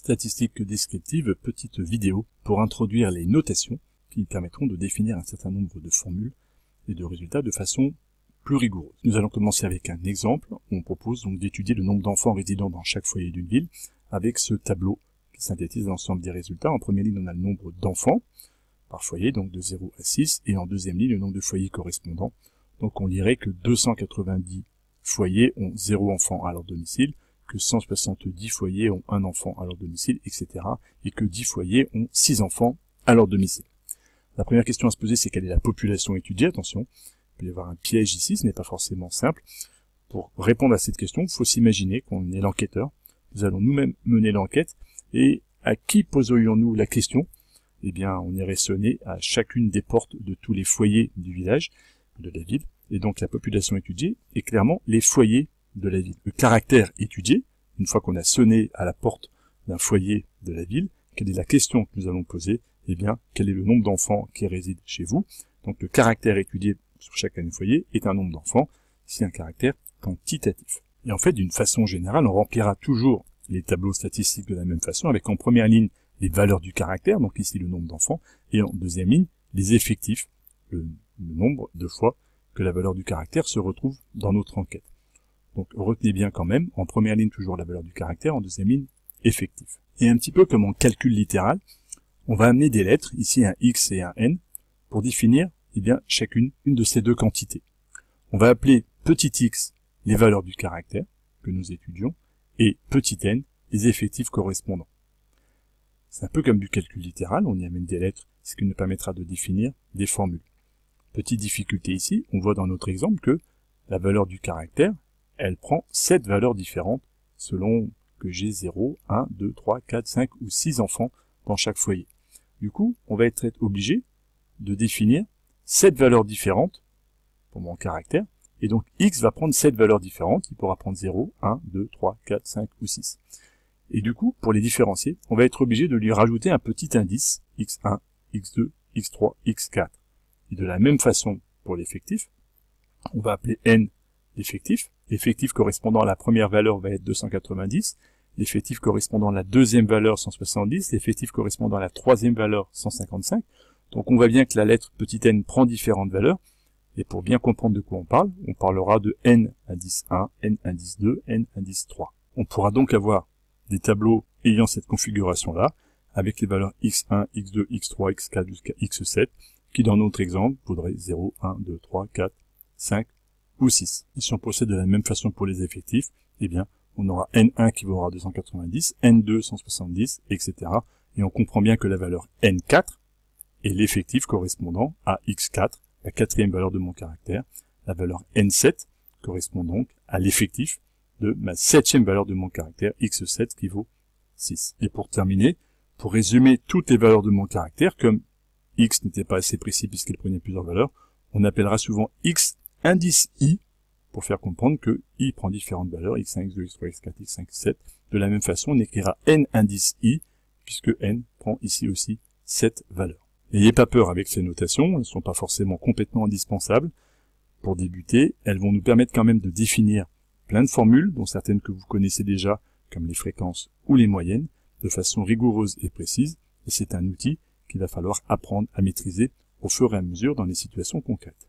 Statistiques descriptives, petite vidéo pour introduire les notations qui permettront de définir un certain nombre de formules et de résultats de façon plus rigoureuse. Nous allons commencer avec un exemple. On propose donc d'étudier le nombre d'enfants résidant dans chaque foyer d'une ville avec ce tableau qui synthétise l'ensemble des résultats. En première ligne, on a le nombre d'enfants par foyer, donc de 0 à 6, et en deuxième ligne, le nombre de foyers correspondants. Donc on dirait que 290 foyers ont 0 enfant à leur domicile, que 170 foyers ont 1 enfant à leur domicile, etc. et que 10 foyers ont 6 enfants à leur domicile. La première question à se poser, c'est quelle est la population étudiée. Attention, il peut y avoir un piège ici, ce n'est pas forcément simple. Pour répondre à cette question, il faut s'imaginer qu'on est l'enquêteur. Nous allons nous-mêmes mener l'enquête, et à qui poserions-nous la question? Eh bien, on irait sonner à chacune des portes de tous les foyers du village, de la ville, et donc la population étudiée est clairement les foyers de la ville. Le caractère étudié, une fois qu'on a sonné à la porte d'un foyer de la ville, quelle est la question que nous allons poser? Eh bien, quel est le nombre d'enfants qui résident chez vous? Donc le caractère étudié sur chacun des foyers est un nombre d'enfants, c'est un caractère quantitatif. Et en fait, d'une façon générale, on remplira toujours les tableaux statistiques de la même façon, avec en première ligne les valeurs du caractère, donc ici le nombre d'enfants, et en deuxième ligne les effectifs, le nombre de fois que la valeur du caractère se retrouve dans notre enquête. Donc retenez bien quand même, en première ligne toujours la valeur du caractère, en deuxième ligne effectif. Et un petit peu comme en calcul littéral, on va amener des lettres, ici un x et un n, pour définir bien chacune de ces deux quantités. On va appeler petit x les valeurs du caractère que nous étudions, et petit n les effectifs correspondants. C'est un peu comme du calcul littéral, on y amène des lettres, ce qui nous permettra de définir des formules. Petite difficulté ici, on voit dans notre exemple que la valeur du caractère, elle prend 7 valeurs différentes selon que j'ai 0, 1, 2, 3, 4, 5 ou 6 enfants dans chaque foyer. Du coup, on va être obligé de définir 7 valeurs différentes pour mon caractère, et donc x va prendre 7 valeurs différentes, il pourra prendre 0, 1, 2, 3, 4, 5 ou 6. Et du coup, pour les différencier, on va être obligé de lui rajouter un petit indice, x1, x2, x3, x4. Et de la même façon pour l'effectif, on va appeler n l'effectif. L'effectif correspondant à la première valeur va être 290, l'effectif correspondant à la deuxième valeur 170, l'effectif correspondant à la troisième valeur 155. Donc on voit bien que la lettre petit n prend différentes valeurs, et pour bien comprendre de quoi on parlera de n indice 1, n indice 2, n indice 3. On pourra donc avoir des tableaux ayant cette configuration-là, avec les valeurs x1, x2, x3, x4 jusqu'à x7, qui dans notre exemple vaudrait 0, 1, 2, 3, 4, 5 ou 6. Et si on procède de la même façon pour les effectifs, eh bien, on aura n1 qui vaudra 290, n2 170, etc. Et on comprend bien que la valeur n4 est l'effectif correspondant à x4, la quatrième valeur de mon caractère. La valeur n7 correspond donc à l'effectif de ma septième valeur de mon caractère, x7 qui vaut 6. Et pour terminer, pour résumer toutes les valeurs de mon caractère, comme x n'était pas assez précis puisqu'il prenait plusieurs valeurs, on appellera souvent x indice i pour faire comprendre que i prend différentes valeurs, x1, x2, x3, x4, x5, x7. De la même façon, on écrira n indice i puisque n prend ici aussi 7 valeurs. N'ayez pas peur avec ces notations, elles ne sont pas forcément complètement indispensables. Pour débuter, elles vont nous permettre quand même de définir plein de formules, dont certaines que vous connaissez déjà, comme les fréquences ou les moyennes, de façon rigoureuse et précise, et c'est un outil qu'il va falloir apprendre à maîtriser au fur et à mesure dans les situations concrètes.